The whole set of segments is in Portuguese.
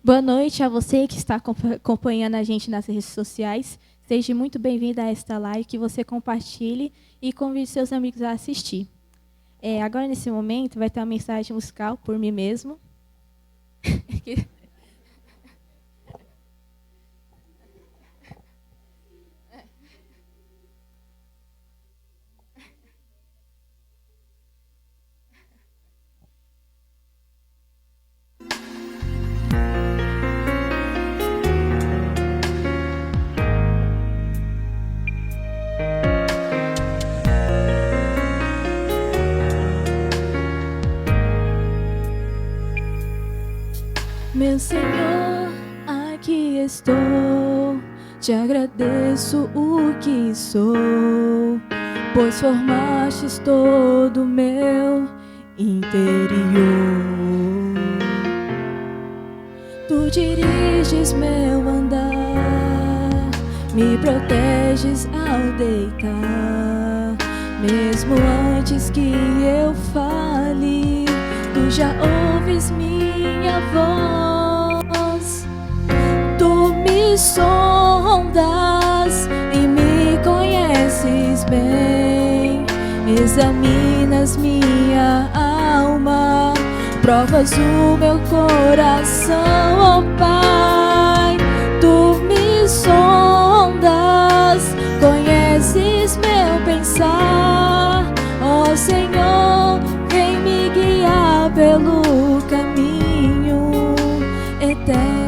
Boa noite a você que está acompanhando a gente nas redes sociais. Seja muito bem-vindo a esta live, que você compartilhe e convide seus amigos a assistir. Agora, nesse momento, vai ter uma mensagem musical por mim mesmo. Meu Senhor, aqui estou, te agradeço o que sou, pois formastes todo o meu interior. Tu diriges meu andar, me proteges ao deitar, mesmo antes que eu fale, tu já ouves minha voz. Tu me sondas e me conheces bem, examinas minha alma, provas o meu coração, ó Pai. Tu me sondas, conheces meu pensar, ó Senhor, vem me guiar pelo caminho eterno.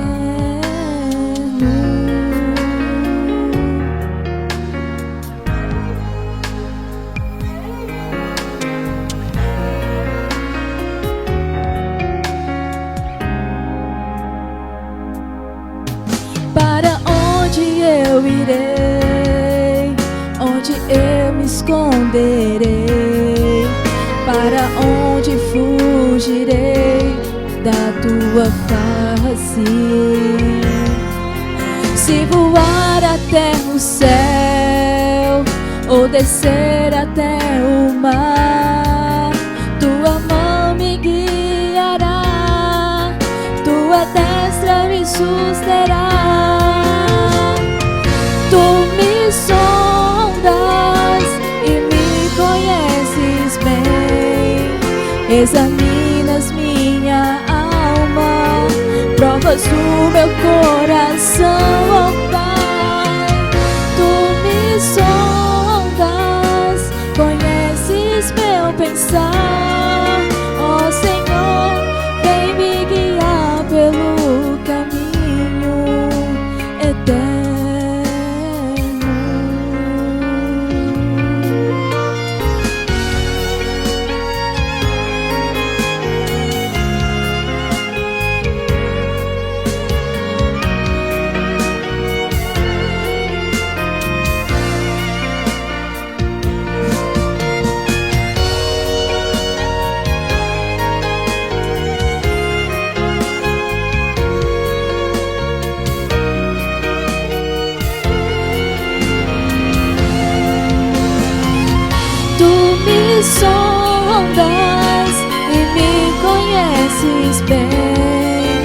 Para onde eu irei? Onde eu me esconderei? Para onde fugirei da tua face? Se voar até o céu ou descer até o mar, tua mão me guiará, tua destra me susterá. Tu me sondas e me conheces bem, examinas minha alma, provas o meu coração, ó Pai. Tu me sondas, conheces meu pensar, ó Senhor, vem me guiar pelo caminho eterno. Sondas e me conheces bem,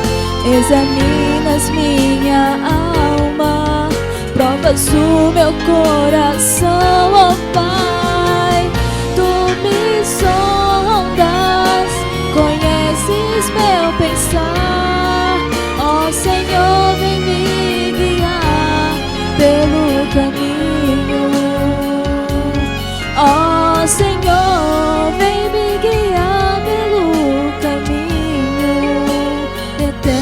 examinas minha alma, provas o meu coração, ó Pai. Tu me sondas, conheces meu pensar, ó Senhor, vem me guiar pelo caminho, ó Senhor, vem me guiar pelo caminho eterno.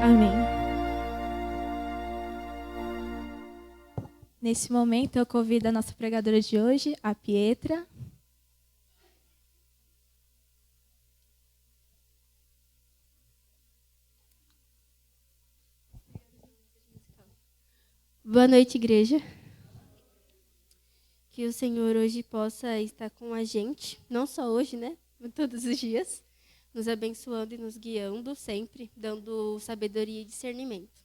Amém. Nesse momento, eu convido a nossa pregadora de hoje, a Pietra. Boa noite, igreja. Que o Senhor hoje possa estar com a gente, não só hoje, né? Todos os dias. nos abençoando e nos guiando sempre, dando sabedoria e discernimento.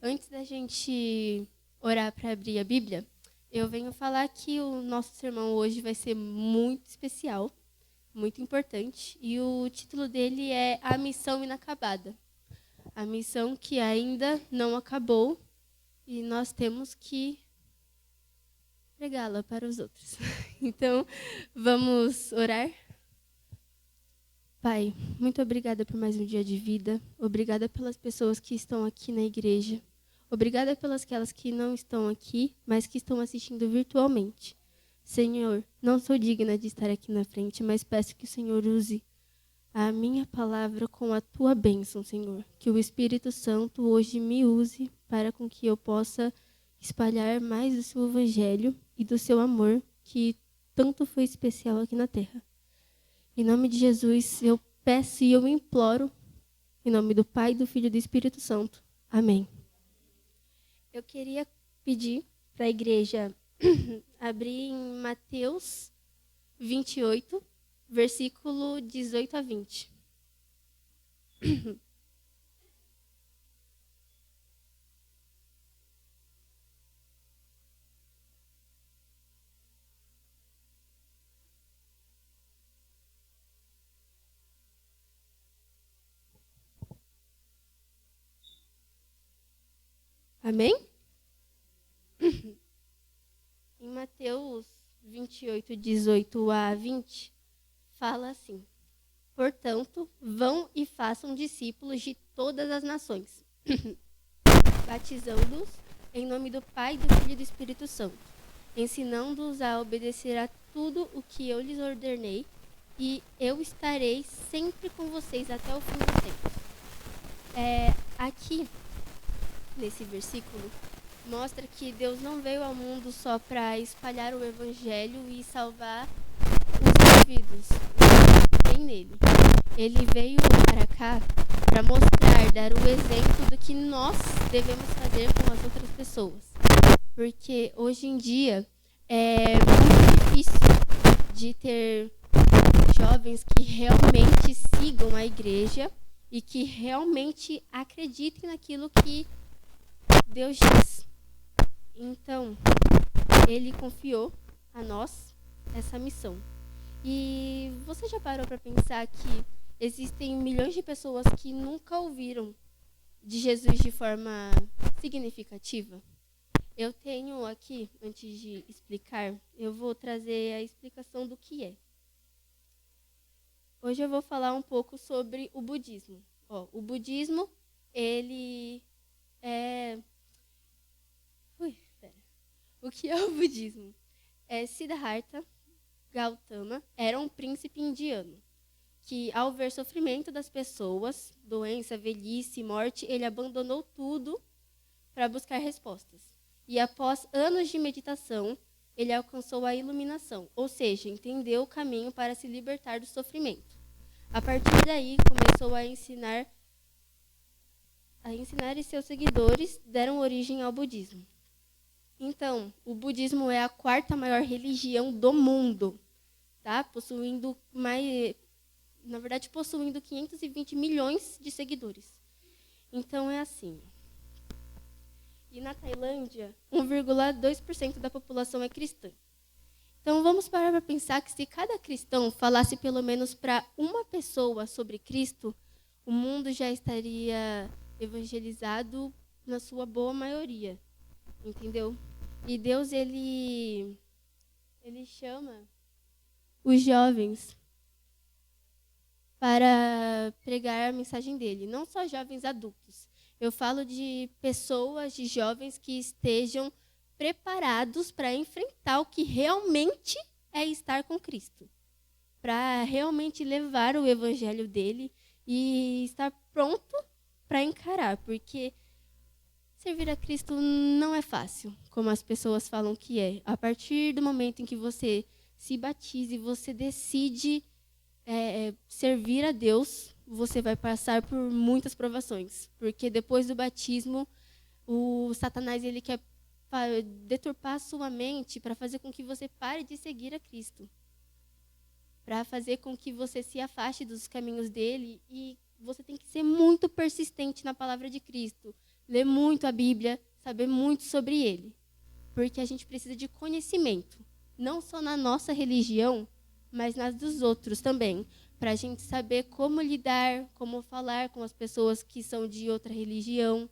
Antes da gente orar para abrir a Bíblia, eu venho falar que o nosso sermão hoje vai ser muito especial, muito importante, e o título dele é A Missão Inacabada. A missão que ainda não acabou e nós temos que pregá-la para os outros. Então, vamos orar? Pai, muito obrigada por mais um dia de vida. Obrigada pelas pessoas que estão aqui na igreja. Obrigada pelas aquelas que não estão aqui, mas que estão assistindo virtualmente. Senhor, não sou digna de estar aqui na frente, mas peço que o Senhor use a minha palavra com a tua bênção, Senhor. Que o Espírito Santo hoje me use para com que eu possa espalhar mais do seu evangelho e do seu amor, que tanto foi especial aqui na terra. Em nome de Jesus, eu peço e eu imploro, em nome do Pai, do Filho e do Espírito Santo. Amém. Eu queria pedir para a igreja abrir em Mateus 28, versículo 18 a 20. Amém? Em Mateus 28, 18 a 20, fala assim: portanto, vão e façam discípulos de todas as nações, batizando-os em nome do Pai, do Filho e do Espírito Santo, ensinando-os a obedecer a tudo o que eu lhes ordenei, e eu estarei sempre com vocês até o fim do tempo. Aqui, nesse versículo, mostra que Deus não veio ao mundo só para espalhar o evangelho e salvar os indivíduos, os que têm nele. Ele veio para cá para mostrar, dar o exemplo do que nós devemos fazer com as outras pessoas. Porque hoje em dia é muito difícil de ter jovens que realmente sigam a igreja e que realmente acreditem naquilo que Deus diz. Então, ele confiou a nós essa missão. E você já parou para pensar que existem milhões de pessoas que nunca ouviram de Jesus de forma significativa? Eu tenho aqui, antes de explicar, eu vou trazer a explicação do que é. Hoje eu vou falar um pouco sobre o budismo. O budismo, ele é... O que é o budismo? Siddhartha Gautama era um príncipe indiano que, ao ver sofrimento das pessoas, doença, velhice, morte, ele abandonou tudo para buscar respostas. E após anos de meditação, ele alcançou a iluminação, ou seja, entendeu o caminho para se libertar do sofrimento. A partir daí, começou a ensinar e seus seguidores deram origem ao budismo. Então, o budismo é a quarta maior religião do mundo, tá? Possuindo 520 milhões de seguidores. Então, é assim. E na Tailândia, 1,2% da população é cristã. Então, vamos parar para pensar que se cada cristão falasse pelo menos para uma pessoa sobre Cristo, o mundo já estaria evangelizado na sua boa maioria. Entendeu? E Deus, ele chama os jovens para pregar a mensagem dele. Não só jovens adultos. Eu falo de pessoas, de jovens que estejam preparados para enfrentar o que realmente é estar com Cristo. Para realmente levar o evangelho dele e estar pronto para encarar. Porque servir a Cristo não é fácil, como as pessoas falam que é. A partir do momento em que você se batiza e você decide servir a Deus, você vai passar por muitas provações. Porque depois do batismo, o Satanás ele quer deturpar a sua mente para fazer com que você pare de seguir a Cristo. para fazer com que você se afaste dos caminhos dele, e você tem que ser muito persistente na palavra de Cristo, ler muito a Bíblia, saber muito sobre ele, porque a gente precisa de conhecimento, não só na nossa religião, mas nas dos outros também, para a gente saber como lidar, como falar com as pessoas que são de outra religião,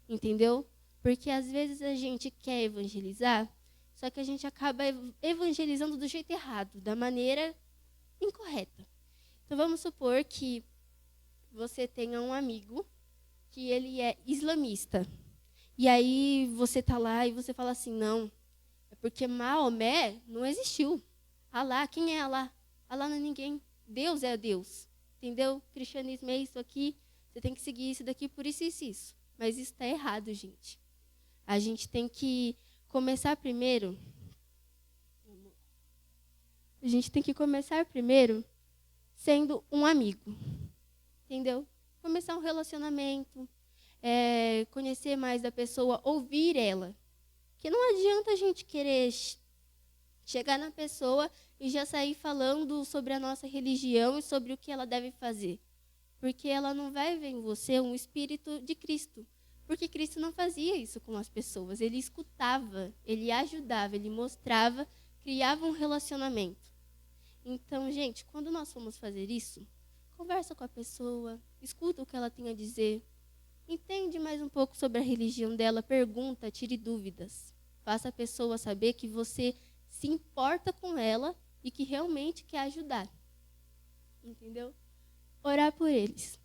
entendeu? Porque às vezes a gente quer evangelizar, só que a gente acaba evangelizando do jeito errado, da maneira incorreta. Então vamos supor que você tenha um amigo que ele é islamista. E aí você está lá e você fala assim, não, é porque Maomé não existiu. Alá, quem é Alá? Alá não é ninguém. Deus é Deus. Entendeu? Cristianismo é isso aqui, você tem que seguir isso daqui por isso e isso. Mas isso está errado, gente. A gente tem que começar primeiro. A gente tem que começar primeiro sendo um amigo. Entendeu? Começar um relacionamento, conhecer mais da pessoa, ouvir ela. Porque não adianta a gente querer chegar na pessoa e já sair falando sobre a nossa religião e sobre o que ela deve fazer. Porque ela não vai ver em você um espírito de Cristo. Porque Cristo não fazia isso com as pessoas. Ele escutava, ele ajudava, ele mostrava, criava um relacionamento. Então, gente, quando nós formos fazer isso, conversa com a pessoa, escuta o que ela tem a dizer, entende mais um pouco sobre a religião dela, pergunta, tire dúvidas. Faça a pessoa saber que você se importa com ela e que realmente quer ajudar. Entendeu? Orar por eles.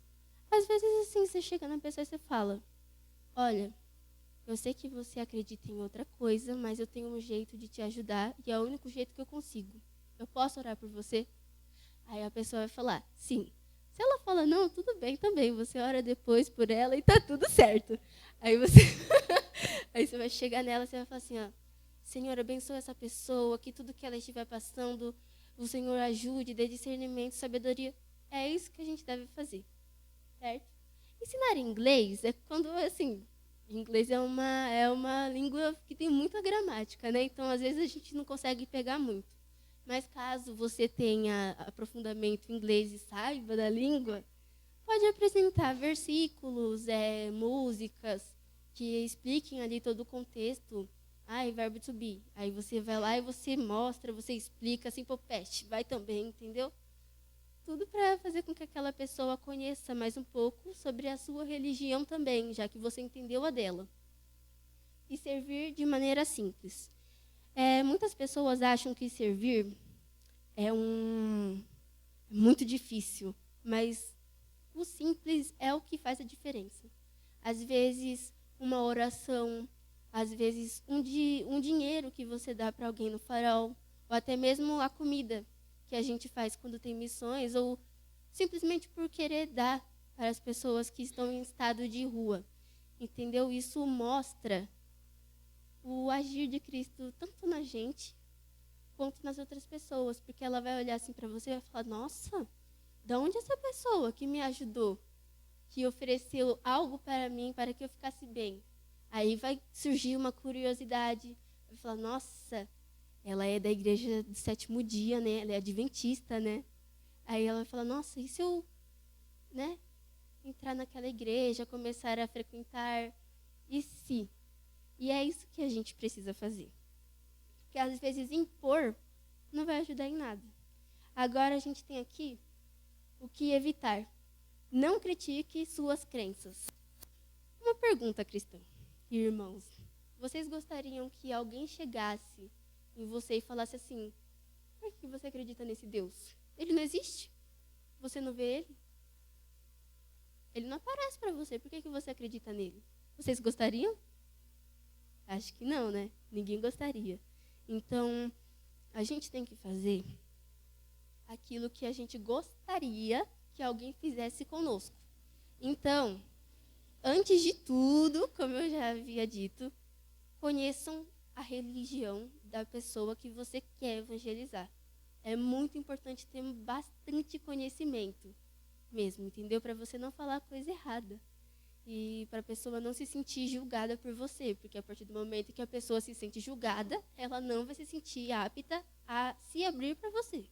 Às vezes, assim, você chega na pessoa e você fala, olha, eu sei que você acredita em outra coisa, mas eu tenho um jeito de te ajudar e é o único jeito que eu consigo. Eu posso orar por você? Aí a pessoa vai falar, sim. Se ela fala, não, tudo bem também, você ora depois por ela e tá tudo certo. Aí você, aí você vai chegar nela e você vai falar assim, ó, Senhor, abençoa essa pessoa, que tudo que ela estiver passando, o Senhor ajude, dê discernimento, sabedoria. É isso que a gente deve fazer, certo? Ensinar inglês é quando, assim, inglês é uma língua que tem muita gramática, né? Então, às vezes, a gente não consegue pegar muito. Mas caso você tenha aprofundamento em inglês e saiba da língua, pode apresentar versículos, músicas que expliquem ali todo o contexto. Verbo to be. Aí você vai lá e você mostra, você explica, assim, pô, peste, vai também, entendeu? Tudo para fazer com que aquela pessoa conheça mais um pouco sobre a sua religião também, já que você entendeu a dela. E servir de maneira simples. Muitas pessoas acham que servir é muito difícil, mas o simples é o que faz a diferença. Às vezes, uma oração, às vezes, um dinheiro que você dá para alguém no farol, ou até mesmo a comida que a gente faz quando tem missões, ou simplesmente por querer dar para as pessoas que estão em estado de rua. Entendeu? Isso mostra o agir de Cristo tanto na gente quanto nas outras pessoas, porque ela vai olhar assim para você e vai falar, nossa, de onde essa pessoa que me ajudou, que ofereceu algo para mim para que eu ficasse bem? Aí vai surgir uma curiosidade, vai falar, nossa, ela é da igreja do 7º dia, né? Ela é adventista, né? Aí ela vai falar, nossa, e se eu, né, entrar naquela igreja, começar a frequentar? E se? E é isso que a gente precisa fazer. Porque às vezes impor não vai ajudar em nada. Agora a gente tem aqui o que evitar. Não critique suas crenças. Uma pergunta, cristã. Irmãos, vocês gostariam que alguém chegasse em você e falasse assim, por que você acredita nesse Deus? Ele não existe? Você não vê ele? Ele não aparece para você, por que você acredita nele? Vocês gostariam? Acho que não, né? Ninguém gostaria. Então, a gente tem que fazer aquilo que a gente gostaria que alguém fizesse conosco. Então, antes de tudo, como eu já havia dito, conheçam a religião da pessoa que você quer evangelizar. É muito importante ter bastante conhecimento mesmo, entendeu? Para você não falar coisa errada. E para a pessoa não se sentir julgada por você, porque a partir do momento que a pessoa se sente julgada, ela não vai se sentir apta a se abrir para você.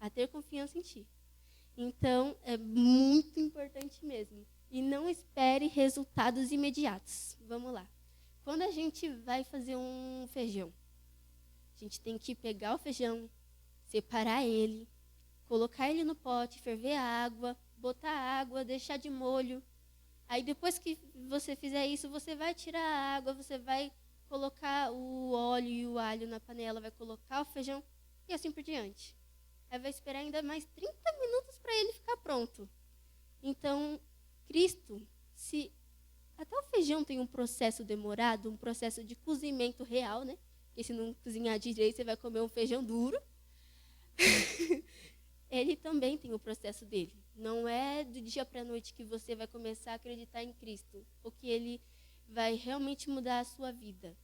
a ter confiança em ti. Então, é muito importante mesmo. E não espere resultados imediatos. Vamos lá. Quando a gente vai fazer um feijão, a gente tem que pegar o feijão, separar ele, colocar ele no pote, ferver a água, botar água, deixar de molho. Aí depois que você fizer isso, você vai tirar a água, você vai colocar o óleo e o alho na panela, vai colocar o feijão e assim por diante. Aí vai esperar ainda mais 30 minutos para ele ficar pronto. Então, Cristo, se até o feijão tem um processo demorado, um processo de cozimento real, né? Porque se não cozinhar direito, você vai comer um feijão duro. Ele também tem o processo dele. Não é do dia para a noite que você vai começar a acreditar em Cristo, ou que ele vai realmente mudar a sua vida.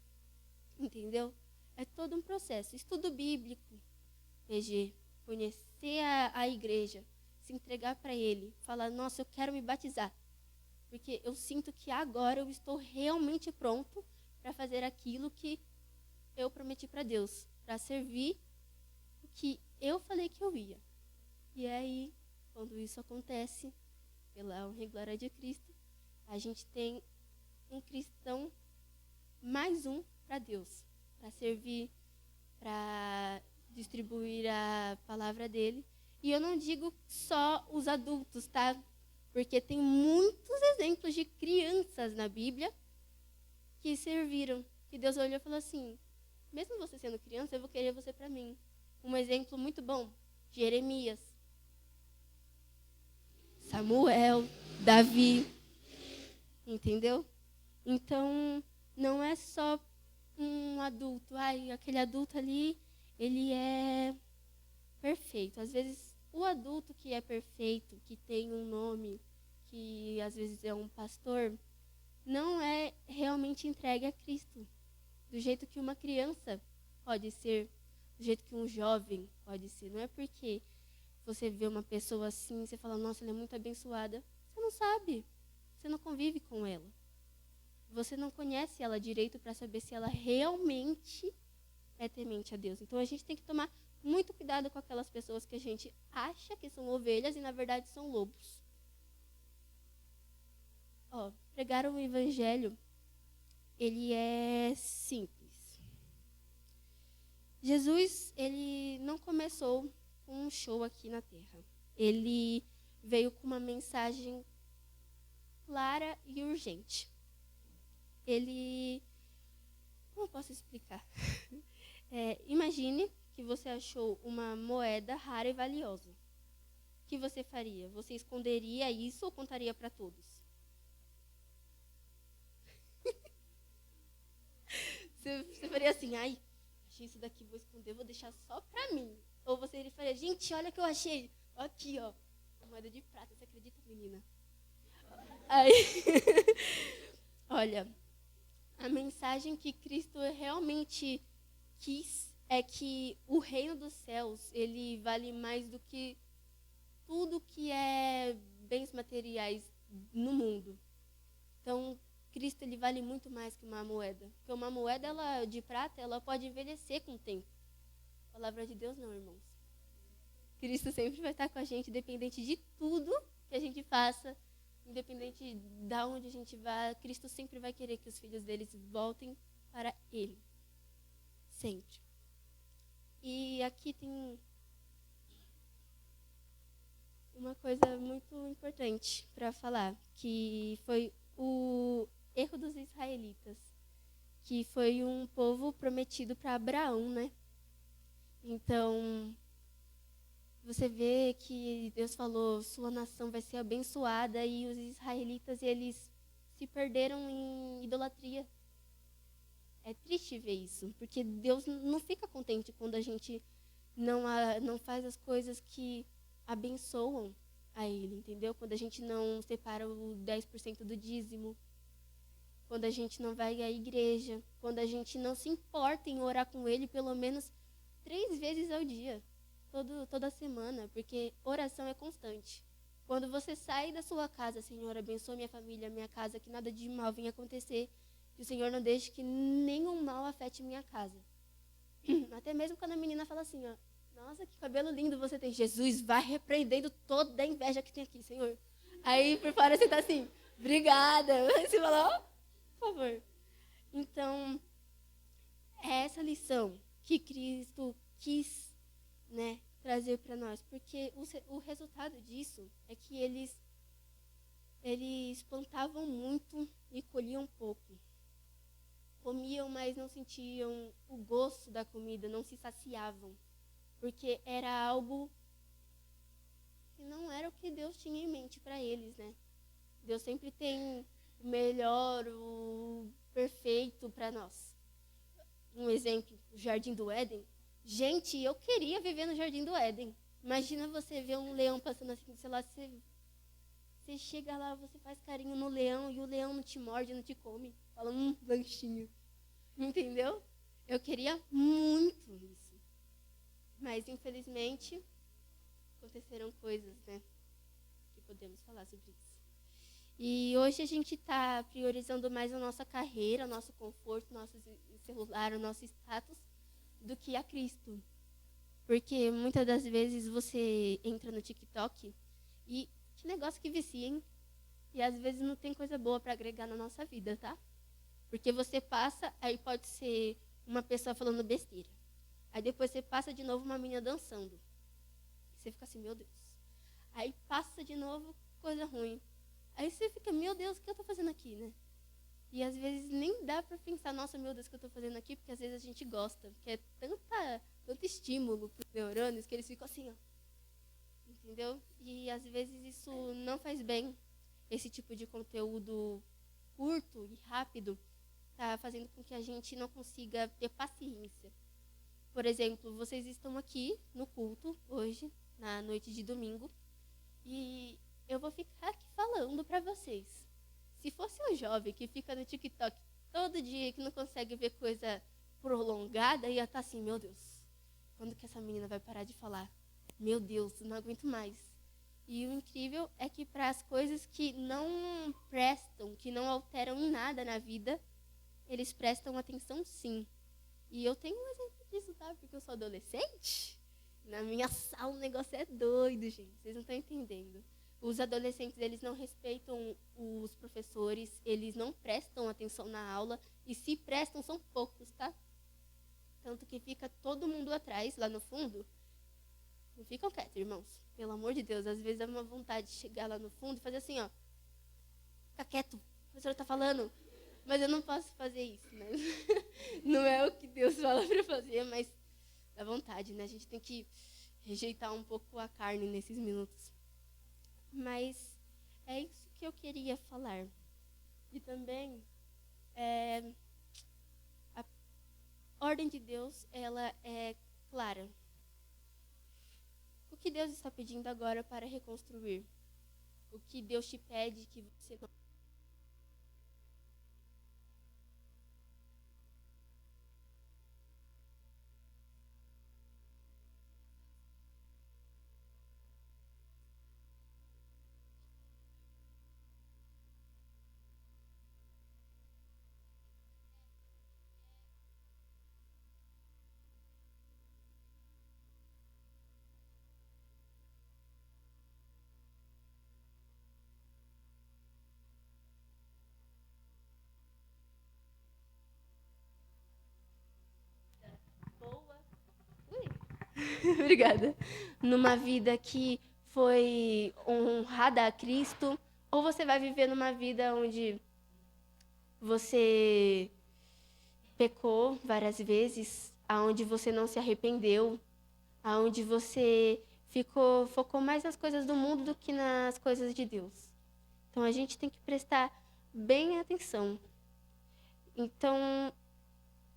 Entendeu? É todo um processo. Estudo bíblico, PG, conhecer a igreja, se entregar para ele, falar, nossa, eu quero me batizar, porque eu sinto que agora eu estou realmente pronto para fazer aquilo que eu prometi para Deus, para servir o que eu falei que eu ia. E aí, quando isso acontece, pela honra e glória de Cristo, a gente tem um cristão, mais um para Deus, para servir, para distribuir a palavra dele. E eu não digo só os adultos, tá? Porque tem muitos exemplos de crianças na Bíblia que serviram, que Deus olhou e falou assim, mesmo você sendo criança, eu vou querer você para mim. Um exemplo muito bom, Jeremias, Samuel, Davi, entendeu? Então, não é só um adulto, aquele adulto ali, ele é perfeito. Às vezes, o adulto que é perfeito, que tem um nome, que às vezes é um pastor, não é realmente entregue a Cristo. Do jeito que uma criança pode ser, do jeito que um jovem pode ser. Não é porque você vê uma pessoa assim, você fala, nossa, ela é muito abençoada. Você não sabe, você não convive com ela. Você não conhece ela direito para saber se ela realmente é temente a Deus. Então a gente tem que tomar muito cuidado com aquelas pessoas que a gente acha que são ovelhas e na verdade são lobos. Pregar o evangelho, ele é simples. Jesus, ele não começou com um show aqui na Terra. Ele veio com uma mensagem clara e urgente. Como eu posso explicar? Imagine que você achou uma moeda rara e valiosa. O que você faria? Você esconderia isso ou contaria para todos? Você faria assim, achei isso daqui, vou esconder, vou deixar só para mim. Ou você faria, gente, olha o que eu achei. Aqui, ó, moeda de prata, você acredita, menina? Aí, olha, a mensagem que Cristo realmente quis é que o reino dos céus, ele vale mais do que tudo que é bens materiais no mundo. Então, Cristo, ele vale muito mais que uma moeda. Porque uma moeda de prata, ela pode envelhecer com o tempo. A palavra de Deus não, irmãos. Cristo sempre vai estar com a gente, independente de tudo que a gente faça, independente de onde a gente vá, Cristo sempre vai querer que os filhos deles voltem para Ele. Sempre. E aqui tem uma coisa muito importante para falar, que foi o erro dos israelitas, que foi um povo prometido para Abraão, né? Então, você vê que Deus falou, sua nação vai ser abençoada, e os israelitas, eles se perderam em idolatria. É triste ver isso, porque Deus não fica contente quando a gente não faz as coisas que abençoam a Ele, entendeu? Quando a gente não separa o 10% do dízimo, quando a gente não vai à igreja, quando a gente não se importa em orar com Ele pelo menos 3 vezes ao dia, toda semana, porque oração é constante. Quando você sai da sua casa, Senhor, abençoa minha família, minha casa, que nada de mal venha acontecer, que o Senhor não deixe que nenhum mal afete minha casa. Até mesmo quando a menina fala assim, Nossa, que cabelo lindo você tem. Jesus, vai repreendendo toda a inveja que tem aqui, Senhor. Aí por fora você tá assim, obrigada. Aí você fala, ó, por favor. Então, é essa lição que Cristo quis, né, trazer para nós. Porque o resultado disso é que eles plantavam muito e colhiam pouco. Comiam, mas não sentiam o gosto da comida, não se saciavam. Porque era algo que não era o que Deus tinha em mente para eles, né? Deus sempre tem o melhor, o perfeito para nós. Um exemplo, o Jardim do Éden. Gente, eu queria viver no Jardim do Éden. Imagina você ver um leão passando assim, sei lá, você chega lá, você faz carinho no leão e o leão não te morde, não te come. Fala, lanchinho. Entendeu? Eu queria muito isso. Mas, infelizmente, aconteceram coisas, né? Que podemos falar sobre isso. E hoje a gente está priorizando mais a nossa carreira, o nosso conforto, o nosso celular, o nosso status, do que a Cristo. Porque muitas das vezes você entra no TikTok e que negócio que vicia, hein? E às vezes não tem coisa boa para agregar na nossa vida, tá? Porque você passa, aí pode ser uma pessoa falando besteira. Aí depois você passa de novo uma menina dançando. Você fica assim, meu Deus. Aí passa de novo coisa ruim. Aí você fica, meu Deus, o que eu estou fazendo aqui, né? E às vezes nem dá para pensar, nossa, meu Deus, o que eu estou fazendo aqui? Porque às vezes a gente gosta. Porque é tanto estímulo para os neurônios que eles ficam assim, ó. Entendeu? E às vezes isso não faz bem. Esse tipo de conteúdo curto e rápido está fazendo com que a gente não consiga ter paciência. Por exemplo, vocês estão aqui no culto hoje, na noite de domingo, e eu vou ficar aqui falando para vocês. Se fosse um jovem que fica no TikTok todo dia, que não consegue ver coisa prolongada, ia estar assim, meu Deus, quando que essa menina vai parar de falar? Meu Deus, não aguento mais. E o incrível é que para as coisas que não prestam, que não alteram em nada na vida, eles prestam atenção sim. E eu tenho um exemplo disso, tá? Porque eu sou adolescente. Na minha sala o negócio é doido, gente. Vocês não estão entendendo. Os adolescentes, eles não respeitam os professores, eles não prestam atenção na aula. E se prestam, são poucos, tá? Tanto que fica todo mundo atrás, lá no fundo. Não ficam quietos, irmãos. Pelo amor de Deus, às vezes dá uma vontade de chegar lá no fundo e fazer assim, ó. Fica quieto, o professor está falando. Mas eu não posso fazer isso, né? Não é o que Deus fala para fazer, mas dá vontade, né? A gente tem que rejeitar um pouco a carne nesses minutos. Mas é isso que eu queria falar. E também, a ordem de Deus, ela é clara. O que Deus está pedindo agora para reconstruir? O que Deus te pede que você não... Boa. Obrigada. Numa vida que foi honrada a Cristo, ou você vai viver numa vida onde você pecou várias vezes, aonde você não se arrependeu, aonde você focou mais nas coisas do mundo do que nas coisas de Deus. Então a gente tem que prestar bem atenção. Então,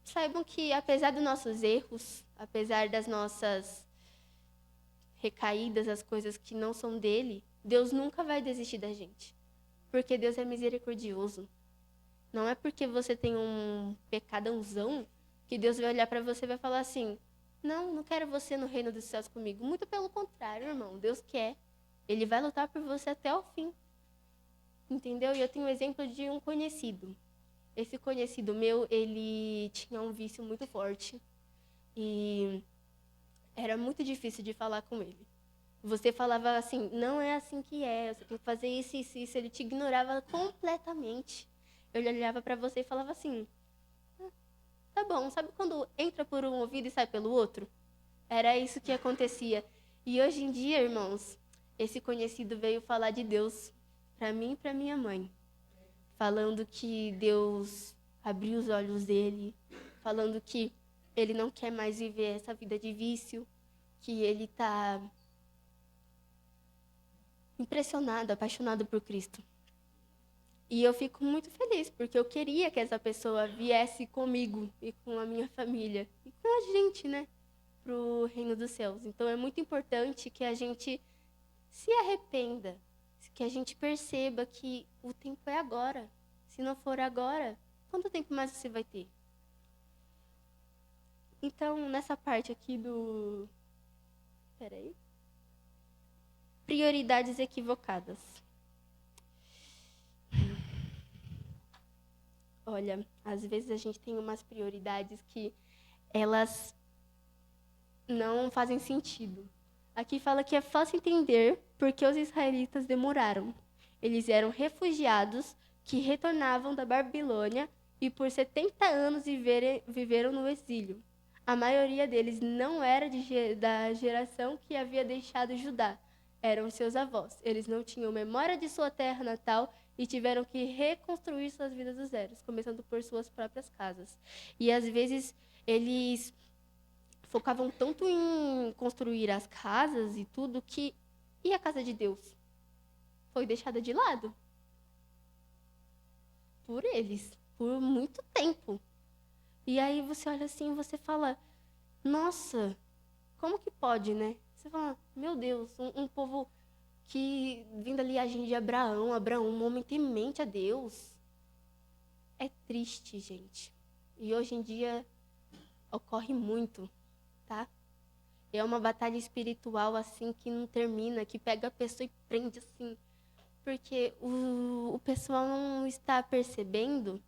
saibam que apesar dos nossos erros, apesar das nossas recaídas, as coisas que não são dele, Deus nunca vai desistir da gente. Porque Deus é misericordioso. Não é porque você tem um pecadãozão que Deus vai olhar para você e vai falar assim, não quero você no reino dos céus comigo. Muito pelo contrário, irmão. Deus quer. Ele vai lutar por você até o fim. Entendeu? E eu tenho um exemplo de um conhecido. Esse conhecido meu, ele tinha um vício muito forte. E Era muito difícil de falar com ele. Você falava assim, não é assim que é, você tem que fazer isso, isso, isso. Ele te ignorava completamente. Eu olhava para você e falava assim, tá bom, sabe quando entra por um ouvido e sai pelo outro? Era isso que acontecia. E hoje em dia, irmãos, esse conhecido veio falar de Deus para mim e para minha mãe. Falando que Deus abriu os olhos dele, falando que ele não quer mais viver essa vida de vício, que ele está impressionado, apaixonado por Cristo. E eu fico muito feliz, porque eu queria que essa pessoa viesse comigo e com a minha família, e com a gente, né, para o reino dos céus. Então é muito importante que a gente se arrependa, que a gente perceba que o tempo é agora. Se não for agora, quanto tempo mais você vai ter? Então, nessa parte aqui do... Peraí. Prioridades equivocadas. Olha, às vezes a gente tem umas prioridades que elas não fazem sentido. Aqui fala que é fácil entender porque os israelitas demoraram. Eles eram refugiados que retornavam da Babilônia e por 70 anos viveram no exílio. A maioria deles não era da geração que havia deixado Judá. Eram seus avós. Eles não tinham memória de sua terra natal e tiveram que reconstruir suas vidas do zero, começando por suas próprias casas. E às vezes eles focavam tanto em construir as casas e tudo que... E a casa de Deus? Foi deixada de lado. Por eles. Por muito tempo. E aí você olha assim e você fala... Nossa, como que pode, né? Você fala, meu Deus, um povo que vem da linhagem de Abraão, um homem temente a Deus. É triste, gente. E hoje em dia ocorre muito, tá? É uma batalha espiritual, assim, que não termina, que pega a pessoa e prende, assim. Porque o pessoal não está percebendo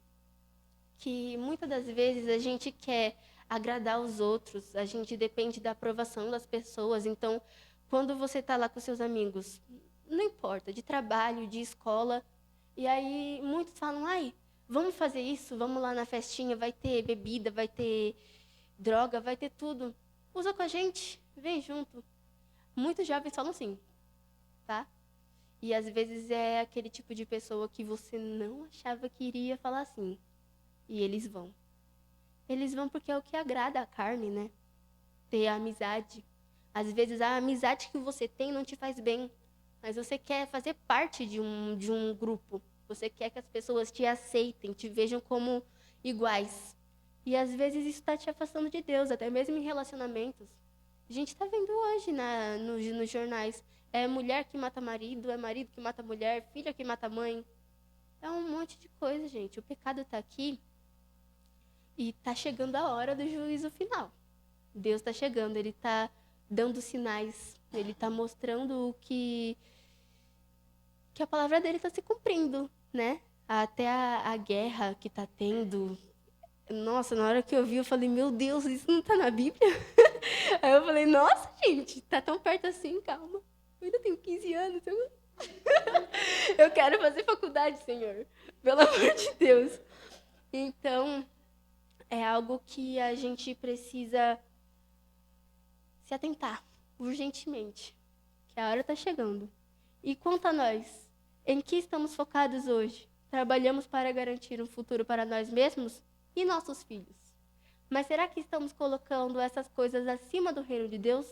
que muitas das vezes a gente quer agradar os outros, a gente depende da aprovação das pessoas. Então, quando você está lá com seus amigos, não importa, de trabalho, de escola, e aí muitos falam, ai, vamos fazer isso, vamos lá na festinha, vai ter bebida, vai ter droga, vai ter tudo. Usa com a gente, vem junto. Muitos jovens falam sim, tá? E às vezes é aquele tipo de pessoa que você não achava que iria falar assim. E eles vão. Eles vão porque é o que agrada a carne, né? Ter amizade. Às vezes a amizade que você tem não te faz bem, mas você quer fazer parte de um grupo. Você quer que as pessoas te aceitem, te vejam como iguais. E às vezes isso está te afastando de Deus, até mesmo em relacionamentos. A gente está vendo hoje nos jornais. É mulher que mata marido, é marido que mata mulher, filha que mata mãe. É um monte de coisa, gente. O pecado está aqui e está chegando a hora do juízo final. Deus está chegando, Ele está dando sinais, Ele está mostrando que a palavra dEle está se cumprindo, né? Até a guerra que está tendo. Nossa, na hora que eu vi, eu falei, meu Deus, isso não está na Bíblia? Aí eu falei, nossa, gente, tá tão perto assim, calma. Eu ainda tenho 15 anos. Eu quero fazer faculdade, Senhor. Pelo amor de Deus. Então, é algo que a gente precisa se atentar urgentemente. Que a hora está chegando. E quanto a nós, em que estamos focados hoje? Trabalhamos para garantir um futuro para nós mesmos e nossos filhos. Mas será que estamos colocando essas coisas acima do reino de Deus?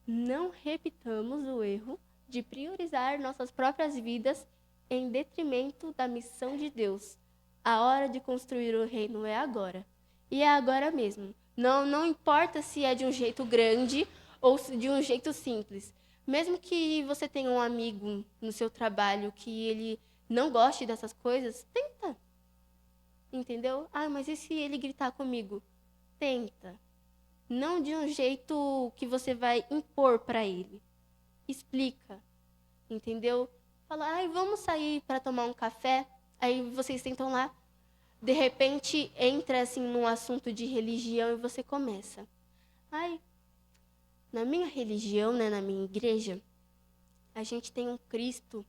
Não repitamos o erro de priorizar nossas próprias vidas em detrimento da missão de Deus. A hora de construir o reino é agora. E é agora mesmo. Não importa se é de um jeito grande ou de um jeito simples. Mesmo que você tenha um amigo no seu trabalho que ele não goste dessas coisas, tenta. Entendeu? Ah, mas e se ele gritar comigo? Tenta. Não de um jeito que você vai impor para ele. Explica. Entendeu? Fala, ai, vamos sair para tomar um café. Aí vocês sentam lá. De repente, entra assim num assunto de religião e você começa. Ai, Na minha religião, né, na minha igreja, a gente tem um Cristo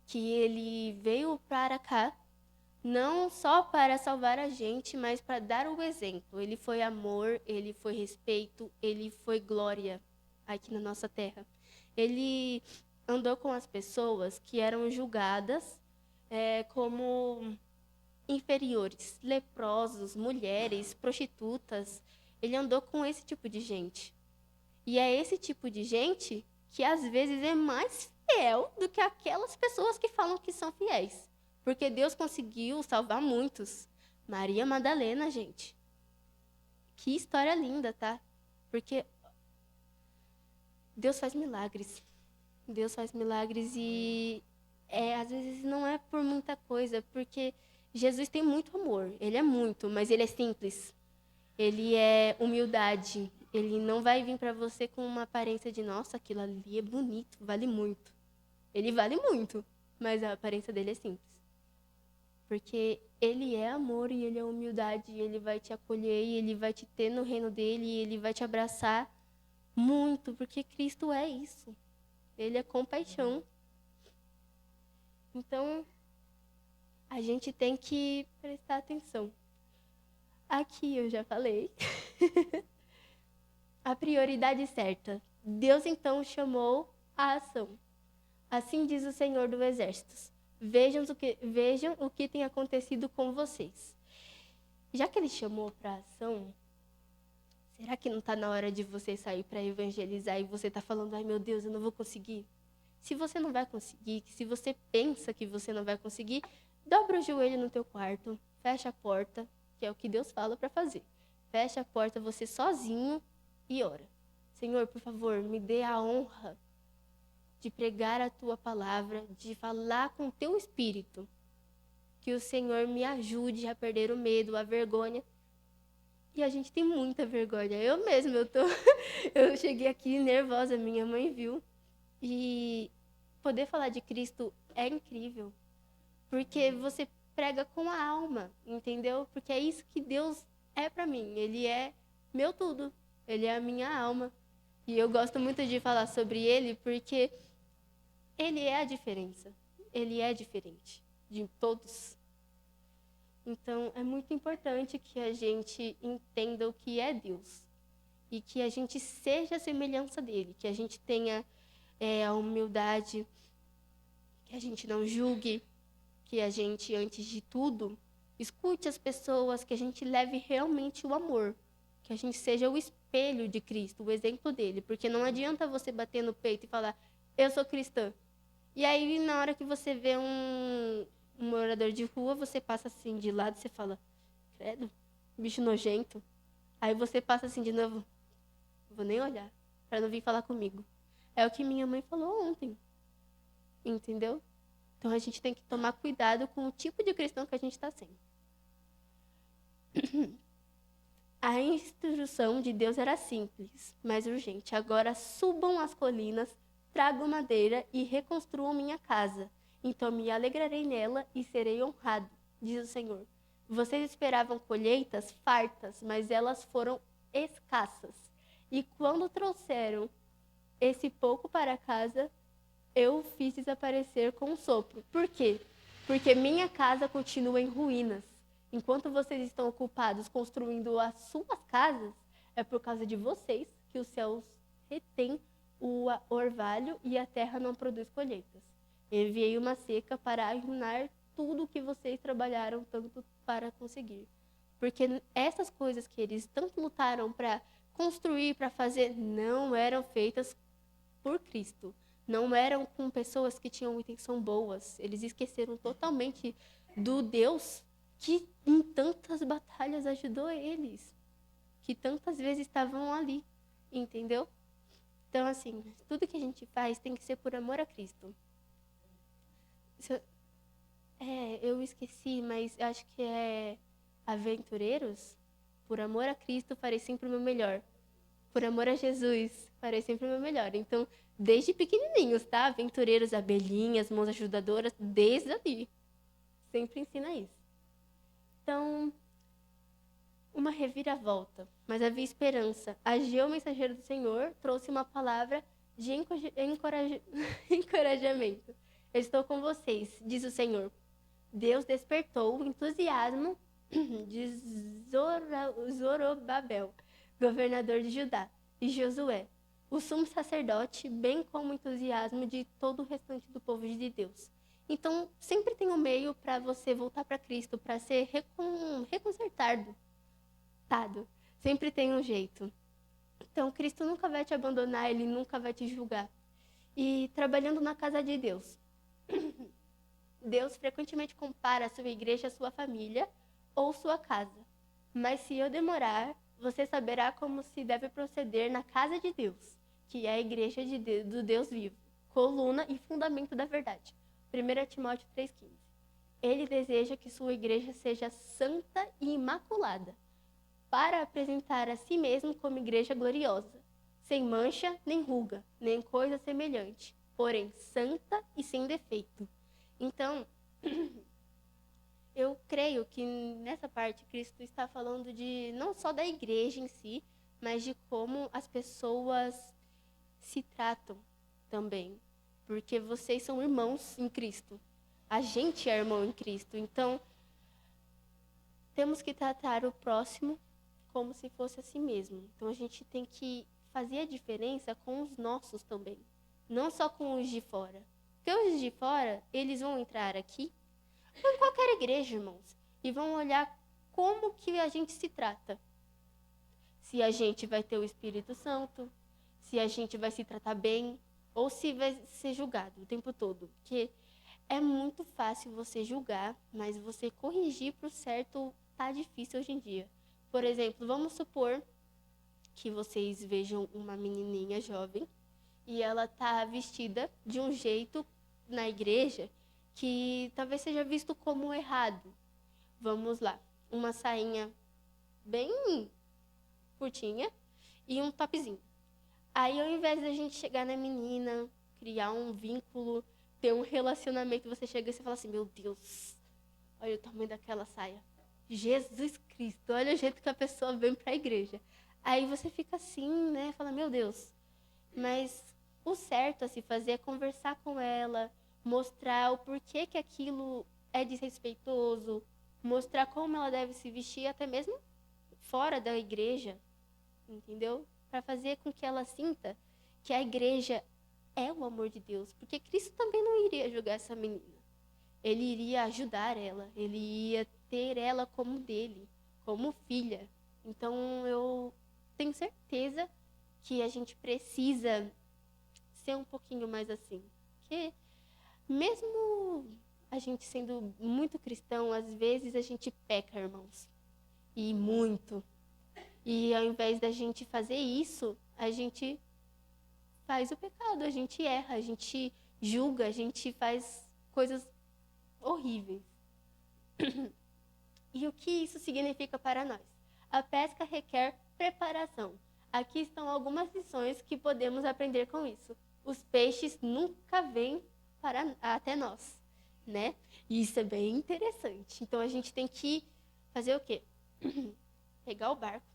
que ele veio para cá não só para salvar a gente, mas para dar o exemplo. Ele foi amor, ele foi respeito, ele foi glória aqui na nossa terra. Ele andou com as pessoas que eram julgadas como inferiores, leprosos, mulheres, prostitutas. Ele andou com esse tipo de gente. E é esse tipo de gente que às vezes é mais fiel do que aquelas pessoas que falam que são fiéis. Porque Deus conseguiu salvar muitos. Maria Madalena, gente. Que história linda, tá? Porque Deus faz milagres. Deus faz milagres e às vezes não é por muita coisa, porque Jesus tem muito amor. Ele é muito, mas ele é simples. Ele é humildade. Ele não vai vir para você com uma aparência de, nossa, aquilo ali é bonito, vale muito. Ele vale muito, mas a aparência dele é simples. Porque ele é amor e ele é humildade, e ele vai te acolher, e ele vai te ter no reino dele, e ele vai te abraçar muito, porque Cristo é isso. Ele é compaixão. Então, a gente tem que prestar atenção. Aqui eu já falei. A prioridade certa. Deus então chamou a ação. Assim diz o Senhor dos Exércitos. Vejam o que tem acontecido com vocês. Já que ele chamou para ação, será que não está na hora de você sair para evangelizar e você está falando, ai meu Deus, eu não vou conseguir? Se você não vai conseguir, se você pensa que você não vai conseguir, dobra o joelho no teu quarto, fecha a porta, que é o que Deus fala para fazer. Fecha a porta você sozinho e ora. Senhor, por favor, me dê a honra de pregar a tua palavra, de falar com o teu espírito. Que o Senhor me ajude a perder o medo, a vergonha. E a gente tem muita vergonha. Eu mesma, eu cheguei aqui nervosa, minha mãe viu. E poder falar de Cristo é incrível. Porque você prega com a alma, entendeu? Porque é isso que Deus é pra mim. Ele é meu tudo. Ele é a minha alma. E eu gosto muito de falar sobre ele porque ele é a diferença. Ele é diferente de todos. Então, é muito importante que a gente entenda o que é Deus. E que a gente seja a semelhança dele. Que a gente tenha a humildade. Que a gente não julgue. Que a gente, antes de tudo, escute as pessoas. Que a gente leve realmente o amor. Que a gente seja o espelho de Cristo, o exemplo dele. Porque não adianta você bater no peito e falar, eu sou cristã. E aí, na hora que você vê um morador de rua, você passa assim de lado e você fala, credo, bicho nojento. Aí você passa assim de novo, não vou nem olhar, para não vir falar comigo. É o que minha mãe falou ontem, entendeu? Então a gente tem que tomar cuidado com o tipo de cristão que a gente está sendo. A instrução de Deus era simples, mas urgente. Agora subam as colinas, tragam madeira e reconstruam minha casa. Então me alegrarei nela e serei honrado, diz o Senhor. Vocês esperavam colheitas fartas, mas elas foram escassas. E quando trouxeram esse pouco para casa, eu fiz desaparecer com um sopro. Por quê? Porque minha casa continua em ruínas. Enquanto vocês estão ocupados construindo as suas casas, é por causa de vocês que os céus retêm o orvalho e a terra não produz colheitas. Enviei uma seca para arruinar tudo o que vocês trabalharam tanto para conseguir. Porque essas coisas que eles tanto lutaram para construir, para fazer, não eram feitas por Cristo. Não eram com pessoas que tinham intenção boas. Eles esqueceram totalmente do Deus que em tantas batalhas ajudou eles. Que tantas vezes estavam ali. Entendeu? Então, assim, tudo que a gente faz tem que ser por amor a Cristo. Eu esqueci, mas acho que é Aventureiros. Por amor a Cristo, farei sempre o meu melhor. Por amor a Jesus, farei sempre o meu melhor. Então, desde pequenininhos, tá? Aventureiros, abelhinhas, mãos ajudadoras, desde ali. Sempre ensina isso. Então, uma reviravolta, mas havia esperança. Ageu, o mensageiro do Senhor, trouxe uma palavra de encorajamento. Eu estou com vocês, diz o Senhor. Deus despertou o entusiasmo de Zorobabel, governador de Judá, e Josué, o sumo sacerdote, bem como o entusiasmo de todo o restante do povo de Deus. Então, sempre tem um meio para você voltar para Cristo, para ser reconsertado. Sempre tem um jeito. Então, Cristo nunca vai te abandonar, Ele nunca vai te julgar. E trabalhando na casa de Deus, Deus frequentemente compara a sua igreja à sua família ou sua casa. Mas se eu demorar, você saberá como se deve proceder na casa de Deus, que é a igreja do Deus vivo, coluna e fundamento da verdade. 1 Timóteo 3,15. Ele deseja que sua igreja seja santa e imaculada, para apresentar a si mesmo como igreja gloriosa, sem mancha, nem ruga, nem coisa semelhante, porém santa e sem defeito. Então, eu creio que nessa parte Cristo está falando de não só da igreja em si, mas de como as pessoas se tratam também. Porque vocês são irmãos em Cristo. A gente é irmão em Cristo. Então, temos que tratar o próximo como se fosse a si mesmo. Então, a gente tem que fazer a diferença com os nossos também. Não só com os de fora. Porque os de fora, eles vão entrar aqui, ou em qualquer igreja, irmãos, e vão olhar como que a gente se trata. Se a gente vai ter o Espírito Santo, se a gente vai se tratar bem, ou se vai ser julgado o tempo todo. Porque é muito fácil você julgar, mas você corrigir para o certo tá difícil hoje em dia. Por exemplo, vamos supor que vocês vejam uma menininha jovem e ela tá vestida de um jeito na igreja que talvez seja visto como errado. Vamos lá, uma sainha bem curtinha e um topzinho. Aí, ao invés da gente chegar na menina, criar um vínculo, ter um relacionamento, você chega e você fala assim, meu Deus, olha o tamanho daquela saia. Jesus Cristo, olha o jeito que a pessoa vem para a igreja. Aí você fica assim, né? Fala, meu Deus. Mas o certo a se fazer é conversar com ela, mostrar o porquê que aquilo é desrespeitoso, mostrar como ela deve se vestir, até mesmo fora da igreja, entendeu? Para fazer com que ela sinta que a igreja é o amor de Deus. Porque Cristo também não iria julgar essa menina. Ele iria ajudar ela, ele ia ter ela como dele, como filha. Então, eu tenho certeza que a gente precisa ser um pouquinho mais assim. Porque mesmo a gente sendo muito cristão, às vezes a gente peca, irmãos. E muito. E ao invés da gente fazer isso, a gente faz o pecado, a gente erra, a gente julga, a gente faz coisas horríveis. E o que isso significa para nós? A pesca requer preparação. Aqui estão algumas lições que podemos aprender com isso. Os peixes nunca vêm até nós, né? E isso é bem interessante. Então a gente tem que fazer o quê? Pegar o barco,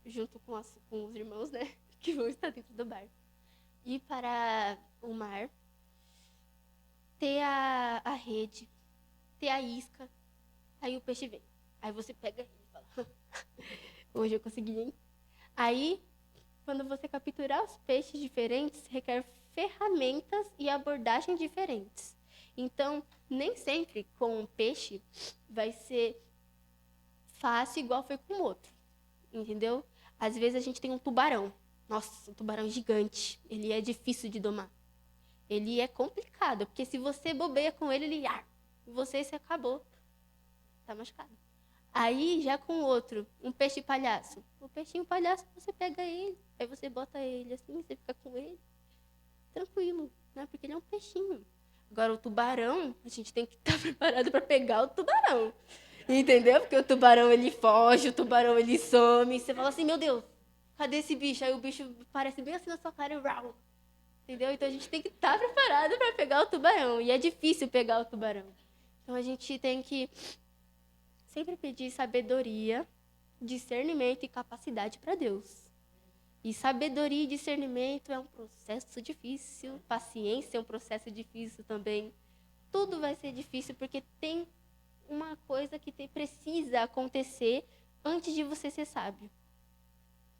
junto com os irmãos, né? Que vão estar dentro do barco. Ir para o mar, ter a rede, ter a isca, aí o peixe vem. Aí você pega e fala, hoje eu consegui, hein? Aí, quando você capturar os peixes diferentes, requer ferramentas e abordagens diferentes. Então, nem sempre com um peixe vai ser fácil igual foi com o outro, entendeu? Às vezes a gente tem um tubarão. Nossa, um tubarão gigante. Ele é difícil de domar. Ele é complicado, porque se você bobeia com ele, ele... você se acabou. Tá machucado. Aí, já com o outro, um peixe palhaço. O peixinho palhaço, você pega ele, aí você bota ele assim, você fica com ele. Tranquilo, né? Porque ele é um peixinho. Agora, o tubarão, a gente tem que estar preparado para pegar o tubarão. Entendeu? Porque o tubarão, ele foge, o tubarão, ele some. Você fala assim, meu Deus, cadê esse bicho? Aí o bicho parece bem assim na sua cara e rau. Entendeu? Então, a gente tem que estar preparado para pegar o tubarão. E é difícil pegar o tubarão. Então, a gente tem que sempre pedir sabedoria, discernimento e capacidade para Deus. E sabedoria e discernimento é um processo difícil, paciência é um processo difícil também. Tudo vai ser difícil porque tem uma coisa que precisa acontecer antes de você ser sábio.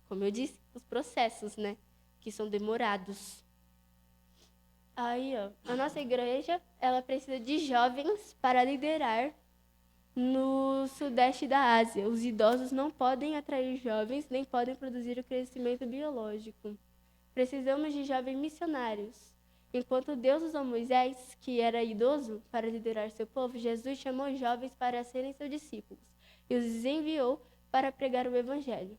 Como eu disse, os processos, né? Que são demorados. Aí, a nossa igreja, ela precisa de jovens para liderar no sudeste da Ásia. Os idosos não podem atrair jovens, nem podem produzir o crescimento biológico. Precisamos de jovens missionários. Enquanto Deus usou Moisés, que era idoso, para liderar seu povo, Jesus chamou jovens para serem seus discípulos e os enviou para pregar o evangelho.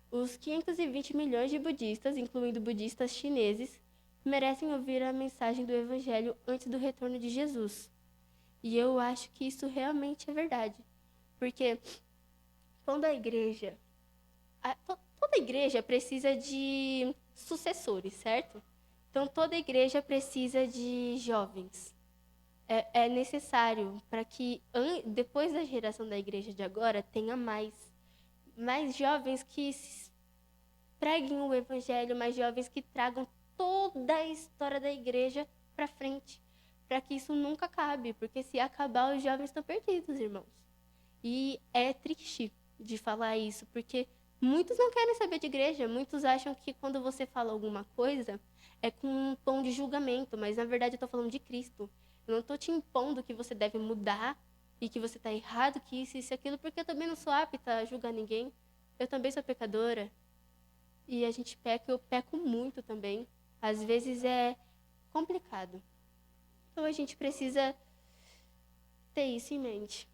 Os 520 milhões de budistas, incluindo budistas chineses, merecem ouvir a mensagem do evangelho antes do retorno de Jesus. E eu acho que isso realmente é verdade. Porque quando a igreja... Toda igreja precisa de sucessores, certo? Então, toda igreja precisa de jovens. É necessário para que, depois da geração da igreja de agora, tenha mais jovens que preguem o evangelho, mais jovens que tragam toda a história da igreja para frente, para que isso nunca acabe, porque se acabar, os jovens estão perdidos, irmãos. E é triste de falar isso, porque muitos não querem saber de igreja, muitos acham que quando você fala alguma coisa, é com um tom de julgamento, mas na verdade eu estou falando de Cristo. Eu não estou te impondo que você deve mudar e que você está errado, que isso e aquilo, porque eu também não sou apta a julgar ninguém. Eu também sou pecadora. E a gente peca, eu peco muito também. Às vezes é complicado. Então a gente precisa ter isso em mente.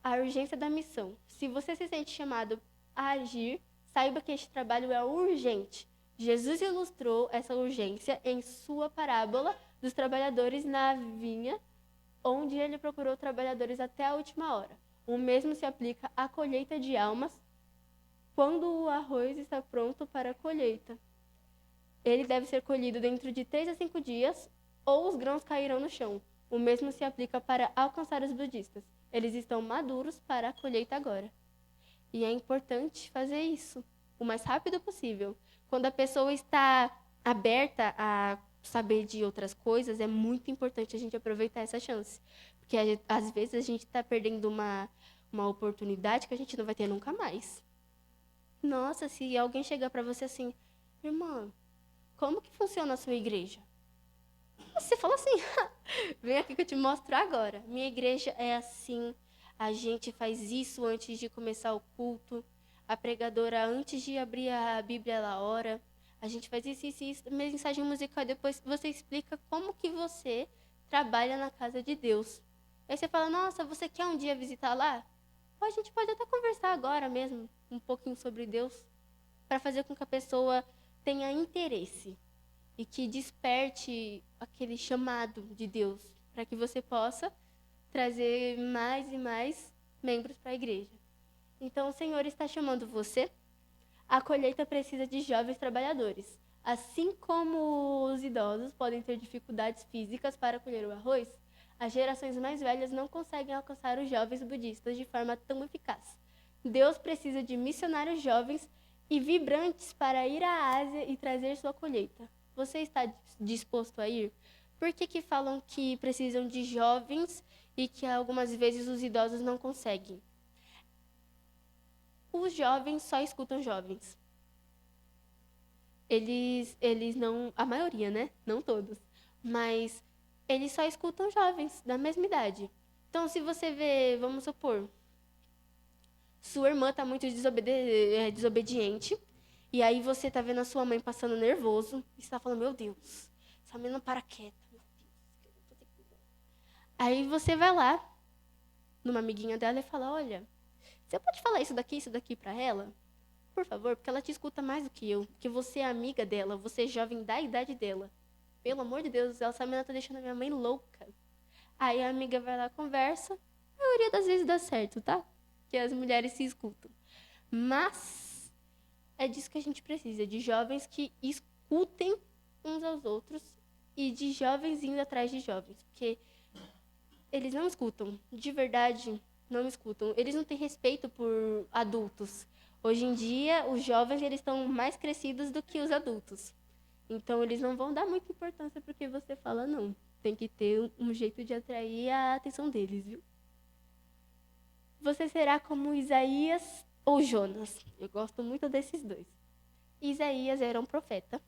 A urgência da missão. Se você se sente chamado a agir, saiba que este trabalho é urgente. Jesus ilustrou essa urgência em sua parábola dos trabalhadores na vinha, onde ele procurou trabalhadores até a última hora. O mesmo se aplica à colheita de almas, quando o arroz está pronto para a colheita. Ele deve ser colhido dentro de 3 a 5 dias, ou os grãos cairão no chão. O mesmo se aplica para alcançar os budistas. Eles estão maduros para a colheita agora. E é importante fazer isso o mais rápido possível. Quando a pessoa está aberta a saber de outras coisas, é muito importante a gente aproveitar essa chance. Porque às vezes a gente está perdendo uma oportunidade que a gente não vai ter nunca mais. Nossa, se alguém chegar para você assim, irmã, como que funciona a sua igreja? Você fala assim, vem aqui que eu te mostro agora. Minha igreja é assim, a gente faz isso antes de começar o culto. A pregadora, antes de abrir a Bíblia, ela ora. A gente faz isso, mensagem musical. Depois você explica como que você trabalha na casa de Deus. Aí você fala, nossa, você quer um dia visitar lá? A gente pode até conversar agora mesmo, um pouquinho sobre Deus, para fazer com que a pessoa tenha interesse e que desperte aquele chamado de Deus, para que você possa trazer mais e mais membros para a igreja. Então, o Senhor está chamando você. A colheita precisa de jovens trabalhadores. Assim como os idosos podem ter dificuldades físicas para colher o arroz, as gerações mais velhas não conseguem alcançar os jovens budistas de forma tão eficaz. Deus precisa de missionários jovens e vibrantes para ir à Ásia e trazer sua colheita. Você está disposto a ir? Por que falam que precisam de jovens e que algumas vezes os idosos não conseguem? Os jovens só escutam jovens. Eles não... A maioria, né? Não todos. Mas eles só escutam jovens da mesma idade. Então, se você vê, vamos supor, sua irmã está muito desobediente, e aí você está vendo a sua mãe passando nervoso, e você está falando, meu Deus, essa menina não para quieta. Meu Deus. Aí você vai lá, numa amiguinha dela, e fala, olha, você pode falar isso daqui para ela? Por favor, porque ela te escuta mais do que eu. Porque você é amiga dela, você é jovem da idade dela. Pelo amor de Deus, essa menina tá deixando a minha mãe louca. Aí a amiga vai lá, conversa. A maioria das vezes dá certo, tá? Que as mulheres se escutam. Mas é disso que a gente precisa, de jovens que escutem uns aos outros e de jovens indo atrás de jovens. Porque eles não escutam. De verdade, Não me escutam. Eles não têm respeito por adultos. Hoje em dia, os jovens eles estão mais crescidos do que os adultos. Então, eles não vão dar muita importância para o que você fala, não. Tem que ter um jeito de atrair a atenção deles, viu? Você será como Isaías ou Jonas? Eu gosto muito desses dois. Isaías era um profeta,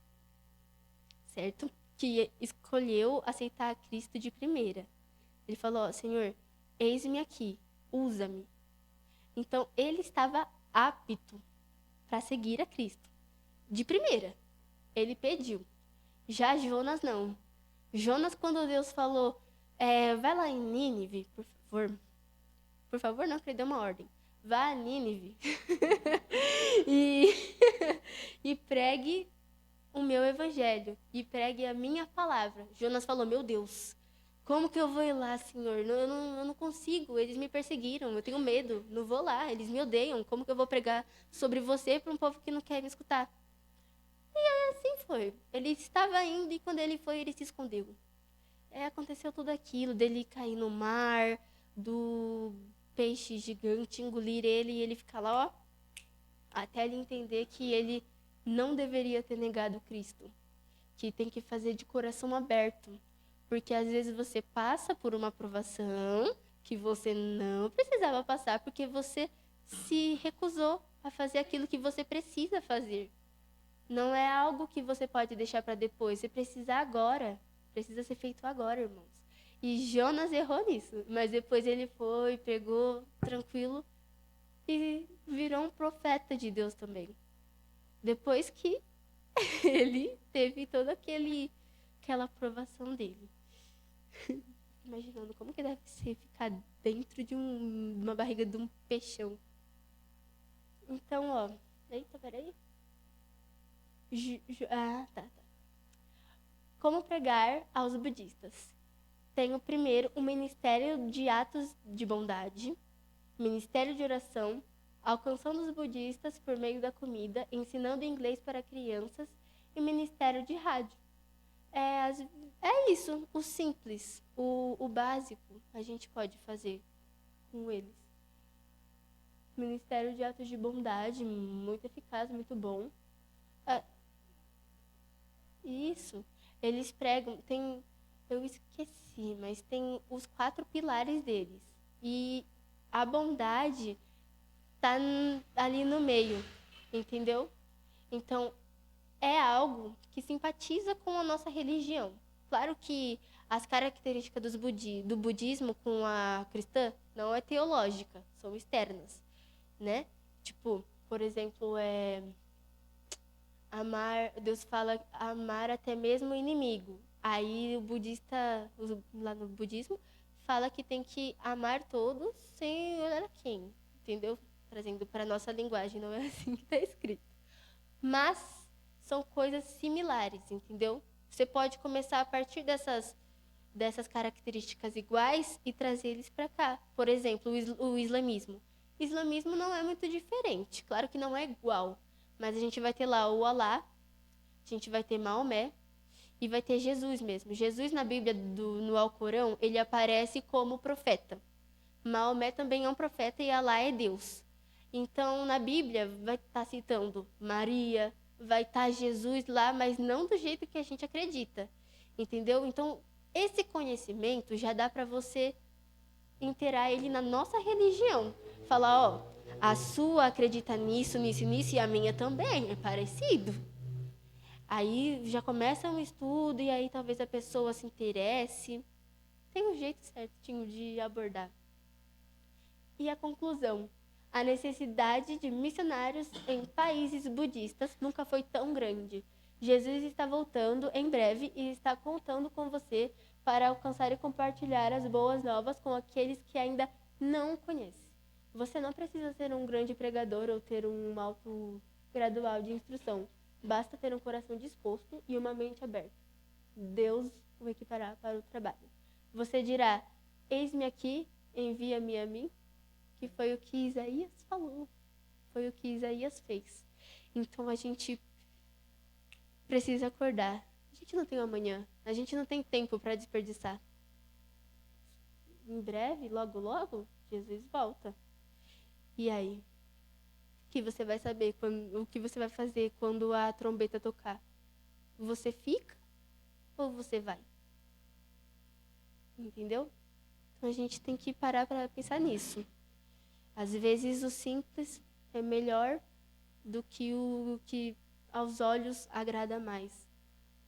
certo? Que escolheu aceitar Cristo de primeira. Ele falou, ó, Senhor, eis-me aqui, usa-me. Então, ele estava apto para seguir a Cristo. De primeira, ele pediu. Já Jonas, não. Jonas, quando Deus falou, vai lá em Nínive, por favor. Por favor, não, que ele deu uma ordem. Vá a Nínive e, e pregue o meu evangelho. E pregue a minha palavra. Jonas falou, meu Deus, como que eu vou ir lá, Senhor? Eu não consigo, eles me perseguiram, eu tenho medo, não vou lá, eles me odeiam. Como que eu vou pregar sobre você para um povo que não quer me escutar? E aí assim foi. Ele estava indo e quando ele foi, ele se escondeu. Aconteceu tudo aquilo, dele cair no mar, do peixe gigante engolir ele e ele ficar lá, ó, até ele entender que ele não deveria ter negado Cristo, que tem que fazer de coração aberto, porque às vezes você passa por uma provação que você não precisava passar porque você se recusou a fazer aquilo que você precisa fazer. Não é algo que você pode deixar para depois, você precisa agora, precisa ser feito agora, irmãos. E Jonas errou nisso, mas depois ele foi, pegou, tranquilo, e virou um profeta de Deus também. Depois que ele teve toda aquela aprovação dele. Imaginando como que deve ser ficar dentro de uma barriga de um peixão. Então, ó... Eita, peraí. Tá. Como pregar aos budistas? Tenho primeiro o Ministério de Atos de Bondade, Ministério de Oração, alcançando os budistas por meio da comida, ensinando inglês para crianças e Ministério de Rádio. É isso, o simples, o básico a gente pode fazer com eles. Ministério de Atos de Bondade, muito eficaz, muito bom. Isso, eles pregam, eu esqueci, mas tem os 4 pilares deles. E a bondade tá ali no meio, entendeu? Então, é algo que simpatiza com a nossa religião. Claro que as características do budismo com a cristã não é teológica, são externas, né? Tipo, por exemplo, amar, Deus fala amar até mesmo o inimigo. Aí o budista, lá no budismo, fala que tem que amar todos sem olhar a quem, entendeu? Trazendo para a nossa linguagem, não é assim que está escrito. Mas são coisas similares, entendeu? Você pode começar a partir dessas características iguais e trazer eles para cá. Por exemplo, o islamismo. O islamismo não é muito diferente, claro que não é igual, mas a gente vai ter lá o Alá, a gente vai ter Maomé e vai ter Jesus mesmo. Jesus na Bíblia, no Alcorão, ele aparece como profeta. Maomé também é um profeta e Alá é Deus. Então, na Bíblia, vai estar citando Maria, vai estar Jesus lá, mas não do jeito que a gente acredita, entendeu? Então, esse conhecimento já dá para você inteirar ele na nossa religião. Falar, ó, a sua acredita nisso, nisso, nisso, e a minha também, é parecido. Aí já começa um estudo e aí talvez a pessoa se interesse. Tem um jeito certinho de abordar. E a conclusão. A necessidade de missionários em países budistas nunca foi tão grande. Jesus está voltando em breve e está contando com você para alcançar e compartilhar as boas novas com aqueles que ainda não conhecem. Você não precisa ser um grande pregador ou ter um alto gradual de instrução. Basta ter um coração disposto e uma mente aberta. Deus o equipará para o trabalho. Você dirá, eis-me aqui, envia-me a mim, que foi o que Isaías falou, foi o que Isaías fez. Então a gente precisa acordar. A gente não tem amanhã, a gente não tem tempo para desperdiçar. Em breve, logo, logo, Jesus volta. E aí? O que você vai saber? O que você vai fazer quando a trombeta tocar? Você fica ou você vai? Entendeu? Então a gente tem que parar para pensar nisso. Às vezes o simples é melhor do que o que aos olhos agrada mais.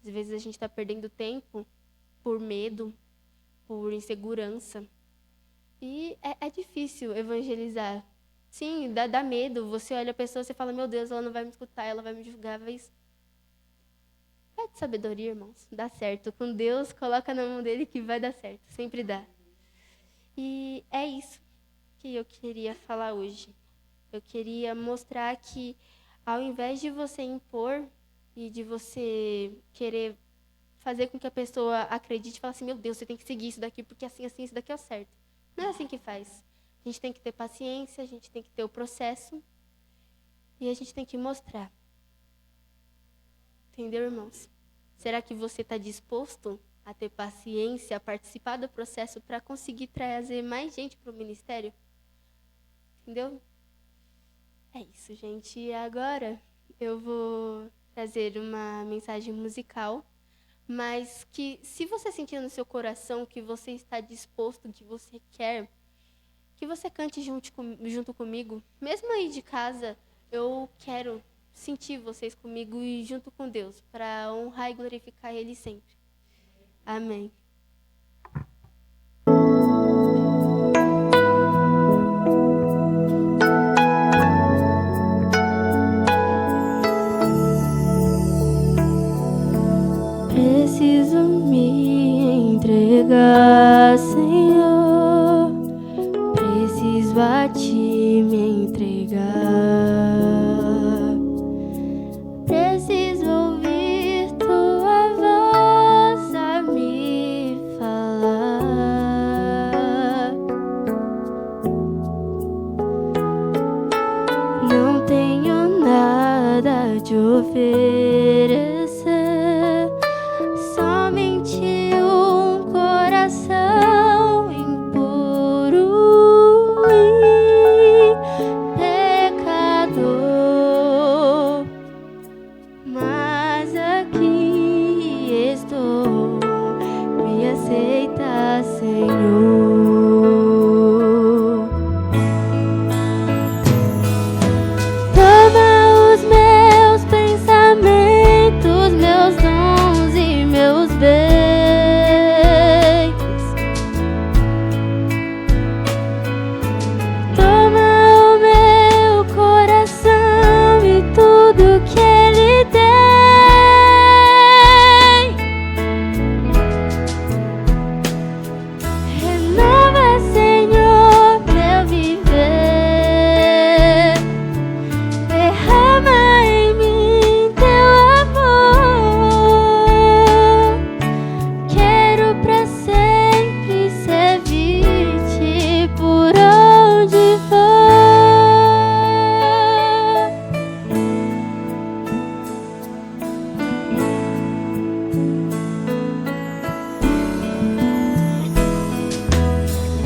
Às vezes a gente está perdendo tempo por medo, por insegurança. E é difícil evangelizar. Sim, dá medo. Você olha a pessoa e fala, meu Deus, ela não vai me escutar, ela vai me julgar. Mas pede sabedoria, irmãos. Dá certo. Com Deus, coloca na mão dele que vai dar certo. Sempre dá. E é isso que eu queria falar hoje. Eu queria mostrar que, ao invés de você impor e de você querer fazer com que a pessoa acredite e fale assim, meu Deus, você tem que seguir isso daqui, porque assim, isso daqui é o certo. Não é assim que faz. A gente tem que ter paciência, a gente tem que ter o processo e a gente tem que mostrar. Entendeu, irmãos? Será que você está disposto a ter paciência, a participar do processo para conseguir trazer mais gente para o ministério? Entendeu? É isso, gente. E agora eu vou trazer uma mensagem musical, mas que, se você sentir no seu coração que você está disposto, que você quer, que você cante junto comigo. Mesmo aí de casa, eu quero sentir vocês comigo e junto com Deus, para honrar e glorificar Ele sempre. Amém. Preciso me entregar, Senhor. Preciso a Ti me entregar. Preciso ouvir Tua voz a me falar. Não tenho nada de oferecer.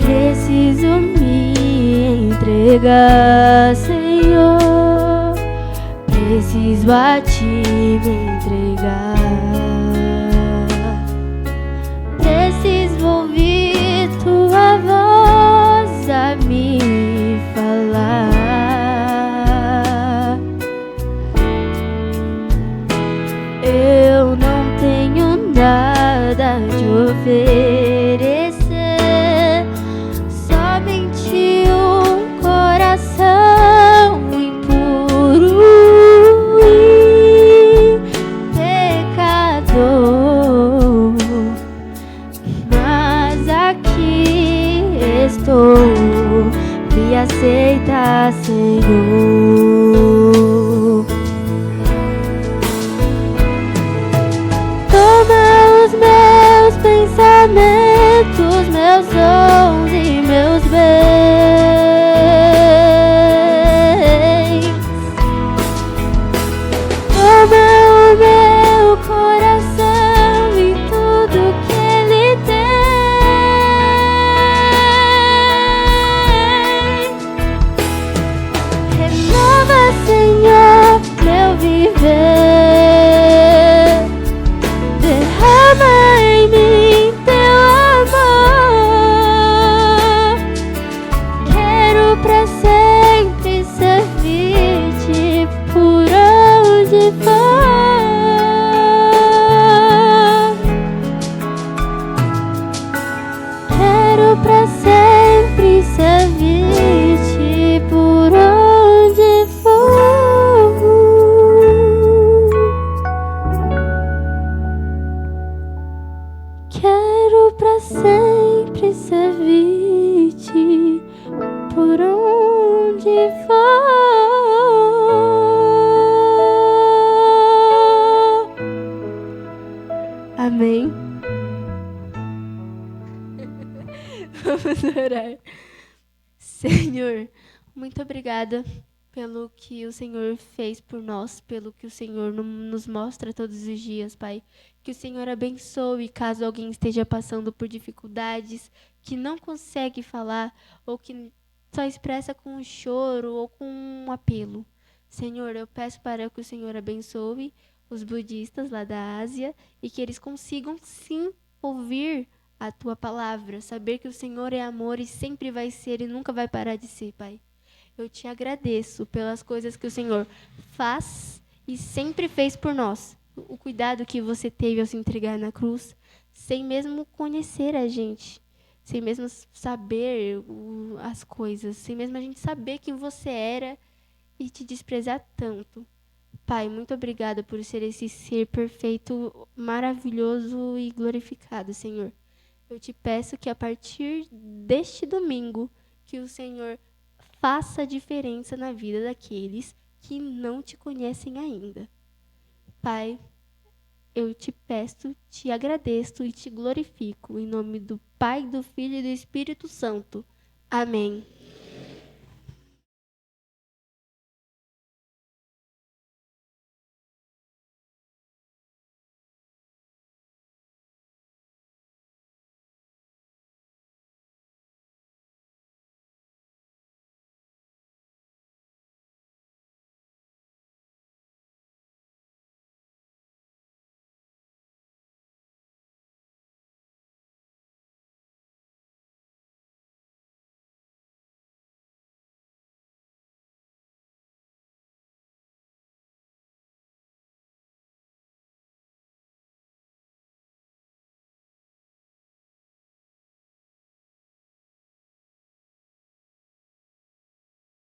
Preciso me entregar, Senhor. Preciso a Ti me entregar. Preciso ouvir Tua voz a me falar. Eu não tenho nada de oferecer. Me aceita, Senhor. Toma os meus pensamentos, orar. Senhor, muito obrigada pelo que o Senhor fez por nós, pelo que o Senhor nos mostra todos os dias, Pai. Que o Senhor abençoe caso alguém esteja passando por dificuldades, que não consegue falar, ou que só expressa com um choro ou com um apelo. Senhor, eu peço para que o Senhor abençoe os budistas lá da Ásia e que eles consigam sim ouvir a tua palavra, saber que o Senhor é amor e sempre vai ser e nunca vai parar de ser, Pai. Eu te agradeço pelas coisas que o Senhor faz e sempre fez por nós. O cuidado que você teve ao se entregar na cruz, sem mesmo conhecer a gente, sem mesmo saber as coisas, sem mesmo a gente saber quem você era e te desprezar tanto. Pai, muito obrigada por ser esse ser perfeito, maravilhoso e glorificado, Senhor. Eu te peço que a partir deste domingo, que o Senhor faça a diferença na vida daqueles que não te conhecem ainda. Pai, eu te peço, te agradeço e te glorifico. Em nome do Pai, do Filho e do Espírito Santo. Amém.